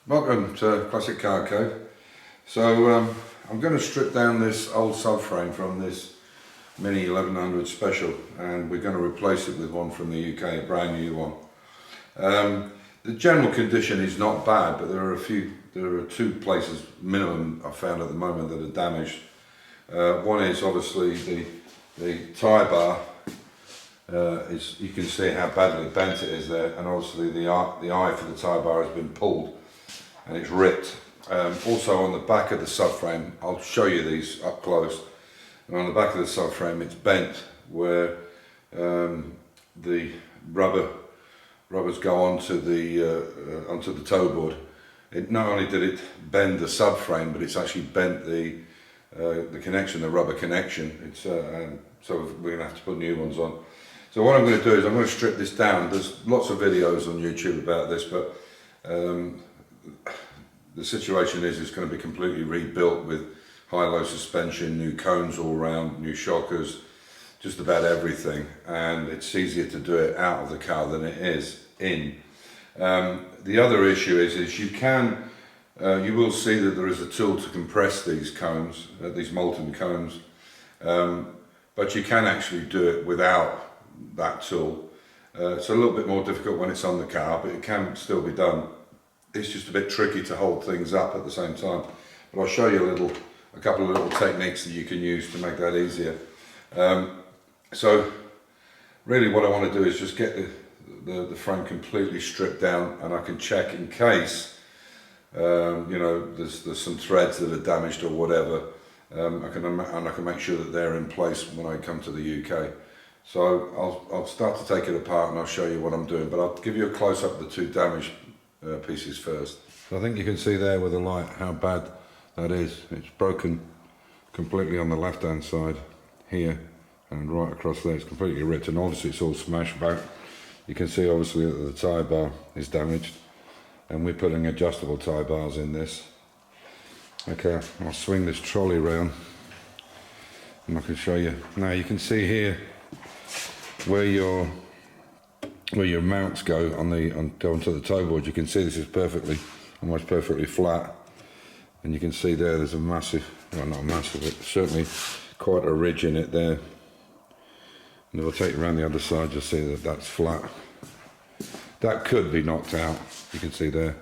Welcome to Classic Car Cave. So I'm going to strip down this old subframe from this Mini 1100 Special, and we're going to replace it with one from the UK, a brand new one. The general condition is not bad, but there are two places minimum I've found at the moment that are damaged. One is obviously the tyre bar. You can see how badly bent it is there, and obviously the eye for the tyre bar has been pulled and it's ripped. Also on the back of the subframe, I'll show you these up close, and on the back of the subframe it's bent where the rubbers go onto the toe board. It not only did it bend the subframe, but it's actually bent the connection, the rubber connection. It's so we're going to have to put new ones on. So what I'm going to do is I'm going to strip this down. There's lots of videos on YouTube about this, but the situation is it's going to be completely rebuilt with high-low suspension, new cones all round, new shockers, just about everything, and it's easier to do it out of the car than it is in. The other issue is you will see that there is a tool to compress these cones, these molten cones, but you can actually do it without that tool. It's a little bit more difficult when it's on the car, but it can still be done. It's just a bit tricky to hold things up at the same time. But I'll show you a couple of little techniques that you can use to make that easier. So really what I want to do is just get the frame completely stripped down, and I can check in case there's some threads that are damaged or whatever. I can make sure that they're in place when I come to the UK. So I'll start to take it apart and I'll show you what I'm doing, but I'll give you a close-up of the two damaged pieces first. So I think you can see there with the light how bad that is. It's broken completely on the left hand side here, and right across there it's completely ripped, and obviously it's all smashed back. You can see obviously that the tyre bar is damaged, and we're putting adjustable tyre bars in this. Okay, I'll swing this trolley around and I can show you. Now you can see here where your mounts go onto the toe board. You can see this is almost perfectly flat, and you can see there's a massive, well not massive, but certainly quite a ridge in it there. And if I take you around the other side, you'll see that that's flat. That could be knocked out. You can see there,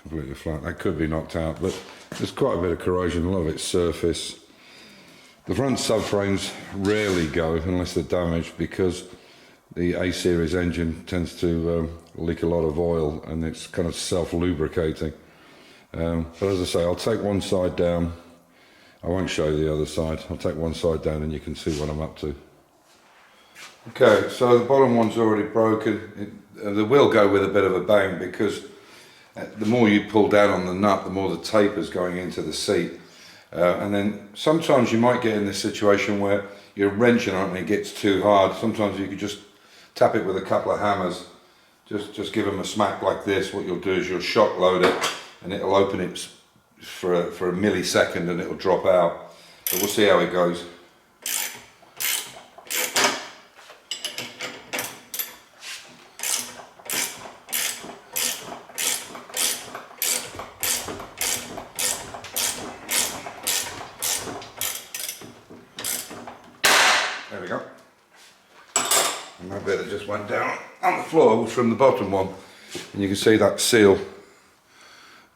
completely flat. That could be knocked out, but there's quite a bit of corrosion, a lot of it's surface. The front subframes rarely go unless they're damaged, because the A-series engine tends to leak a lot of oil, and it's kind of self-lubricating. But as I say, I'll take one side down. I won't show you the other side. I'll take one side down and you can see what I'm up to. Okay, so the bottom one's already broken. They will go with a bit of a bang, because the more you pull down on the nut, the more the tape is going into the seat. And then sometimes you might get in this situation where you're wrenching on it and it gets too hard. Sometimes you could just tap it with a couple of hammers. Just give them a smack like this. What you'll do is you'll shock load it, and it'll open it for a millisecond and it'll drop out. But we'll see how it goes. There we go. And that bit that just went down on the floor was from the bottom one. And you can see that seal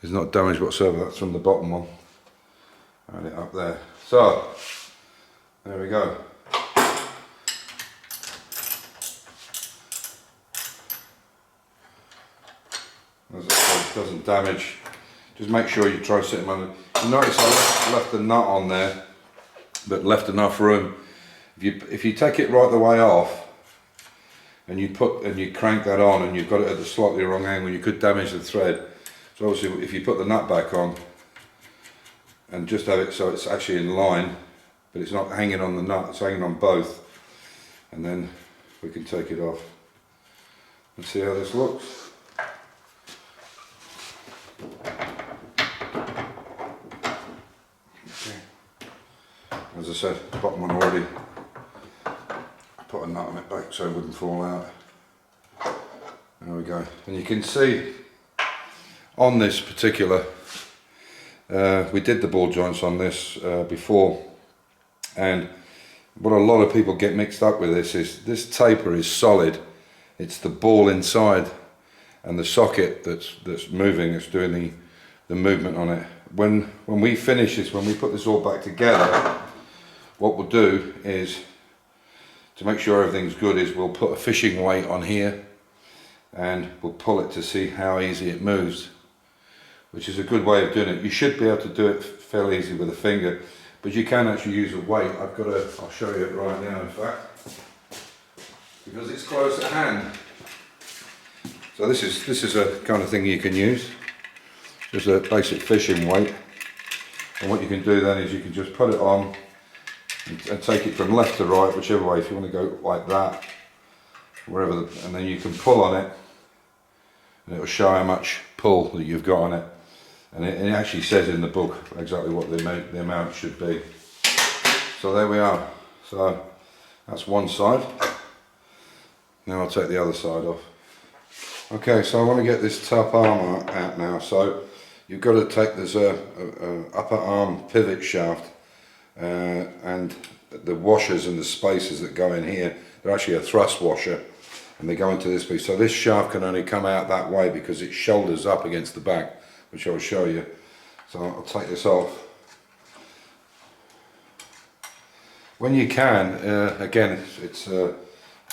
is not damaged whatsoever. That's from the bottom one. Add it up there. So, there we go. As I said, it doesn't damage. Just make sure you try to sit them under. You notice I left the nut on there, but left enough room. If you take it right the way off, and you crank that on, and you've got it at the slightly wrong angle, you could damage the thread. So obviously, if you put the nut back on, and just have it so it's actually in line, but it's not hanging on the nut, it's hanging on both, and then we can take it off and see how this looks. Okay. As I said, the bottom one already. Put a nut on it back so it wouldn't fall out. There we go. And you can see on this particular, we did the ball joints on this before, and what a lot of people get mixed up with this is this taper is solid. It's the ball inside and the socket that's moving, it's doing the movement on it. When we finish this, when we put this all back together, what we'll do is, to make sure everything's good, is we'll put a fishing weight on here and we'll pull it to see how easy it moves, which is a good way of doing it. You should be able to do it fairly easy with a finger, but you can actually use a weight. I'll show you it right now, in fact, because it's close at hand. So this is a kind of thing you can use. Just a basic fishing weight, and what you can do then is you can just put it on and take it from left to right, whichever way. If you want to go like that, wherever, and then you can pull on it, and it will show how much pull that you've got on it. And it actually says in the book exactly what the amount should be. So there we are. So that's one side. Now I'll take the other side off. Okay, so I want to get this top arm out now. So you've got to take this upper arm pivot shaft, and the washers and the spacers that go in here, they're actually a thrust washer, and they go into this piece. So this shaft can only come out that way because it shoulders up against the back, which I'll show you. So I'll take this off. When you can, again, it's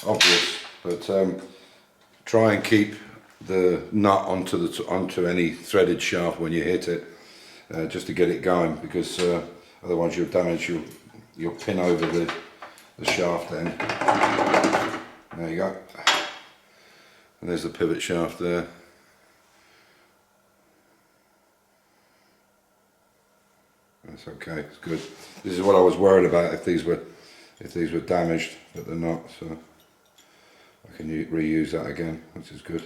obvious, but try and keep the nut onto any threaded shaft when you hit it, just to get it going, because otherwise you'll damage your pin over the shaft end. There you go. And there's the pivot shaft there. That's okay, it's good. This is what I was worried about, if these were damaged, but they're not, so I can reuse that again, which is good.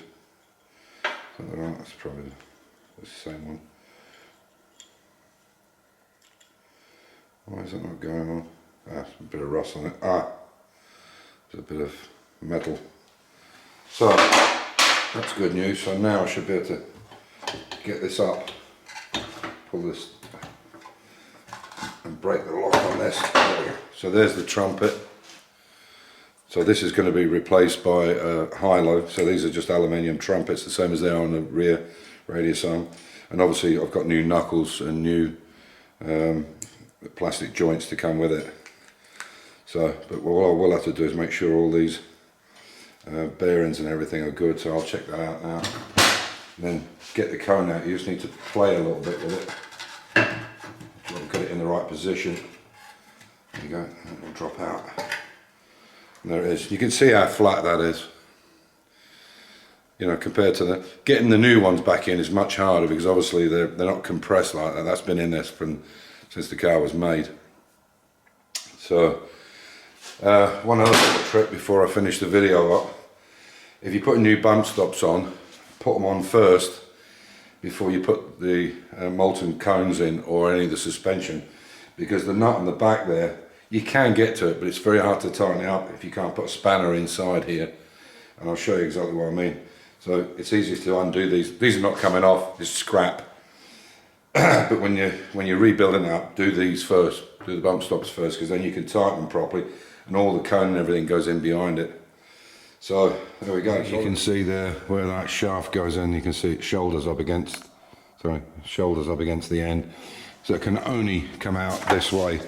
Right, that's probably the same one. Why is that not going on? Ah, a bit of rust on it. Ah, there's a bit of metal. So that's good news. So now I should be able to get this up, pull this and break the lock on this. There we go. So there's the trumpet. So this is going to be replaced by high-low. So these are just aluminium trumpets, the same as they are on the rear radius arm. And obviously I've got new knuckles and new plastic joints to come with it. So, but what I will have to do is make sure all these bearings and everything are good. So I'll check that out now. And then get the cone out. You just need to play a little bit with it. You want to get it in the right position. There you go. It will drop out. And there it is. You can see how flat that is. You know, compared to getting the new ones back in is much harder, because obviously they're not compressed like that. That's been in there since the car was made. So one other little trick before I finish the video up: if you put new bump stops on, put them on first before you put the molten cones in or any of the suspension, because the nut on the back there, you can get to it, but it's very hard to tighten it up if you can't put a spanner inside here. And I'll show you exactly what I mean. So it's easiest to undo these. These are not coming off, it's scrap. But when you're rebuilding it up, do these first. Do the bump stops first, because then you can tighten them properly, and all the cone and everything goes in behind it. So there we go. You can see there where that shaft goes in. You can see it shoulders up against the end. So it can only come out this way,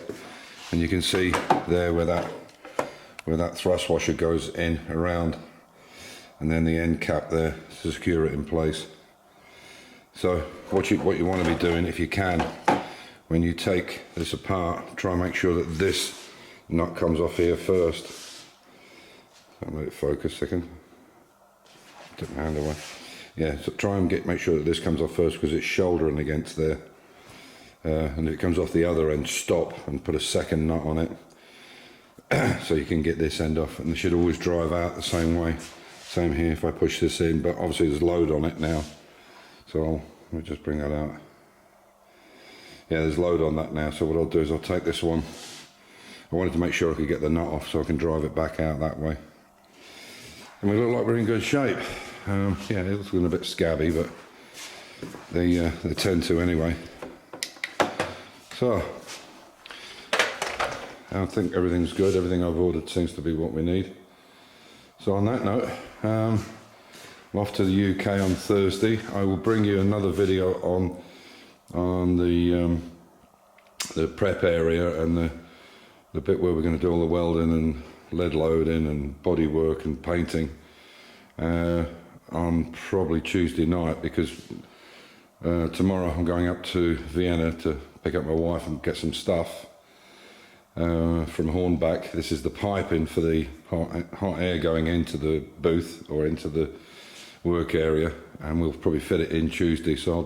and you can see there where that thrust washer goes in around, and then the end cap there to secure it in place. So what you want to be doing, if you can, when you take this apart, try and make sure that this nut comes off here first. I'll let it focus a second. Took my hand away. Yeah, so try and make sure that this comes off first, because it's shouldering against there. And if it comes off the other end, stop and put a second nut on it, so you can get this end off. And they should always drive out the same way. Same here if I push this in, but obviously there's load on it now. So let me just bring that out. Yeah, there's load on that now, so what I'll do is I'll take this one. I wanted to make sure I could get the nut off so I can drive it back out that way. And we look like we're in good shape. Yeah, it looks a bit scabby, but They tend to anyway. So I think everything's good. Everything I've ordered seems to be what we need. So on that note, I'm off to the UK on Thursday. I will bring you another video on the prep area and the bit where we're going to do all the welding and lead loading and body work and painting on probably Tuesday night, because tomorrow I'm going up to Vienna to pick up my wife and get some stuff from Hornbach. This is the piping for the hot air going into the booth or into the work area, and we'll probably fit it in Tuesday. So I'll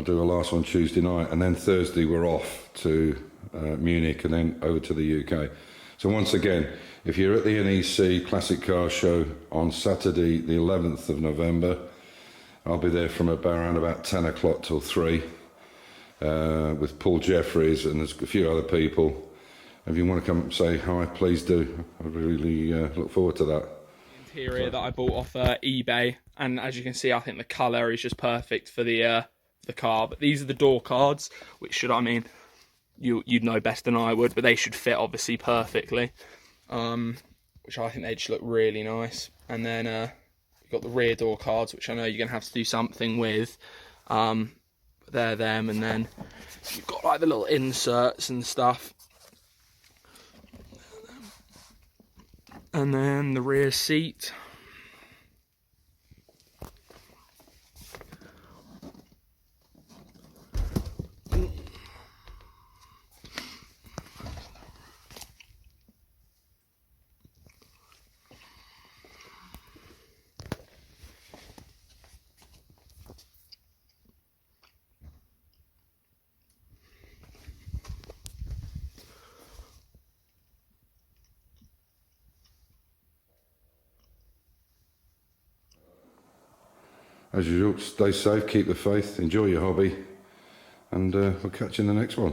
do a last one Tuesday night, and then Thursday we're off to Munich and then over to the UK. So once again, if you're at the NEC Classic Car Show on Saturday the 11th of November, I'll be there from around about 10 o'clock till 3 with Paul Jeffries, and there's a few other people. If you want to come and say hi, please do. I really look forward to that. Interior that I bought off eBay, and as you can see, I think the colour is just perfect for the car. But these are the door cards, which should, I mean, you'd know best than I would, but they should fit obviously perfectly, which I think they just look really nice. And then you've got the rear door cards, which I know you're gonna have to do something with. But they're them, and then you've got like the little inserts and stuff. And then the rear seat. As usual, stay safe, keep the faith, enjoy your hobby, and we'll catch you in the next one.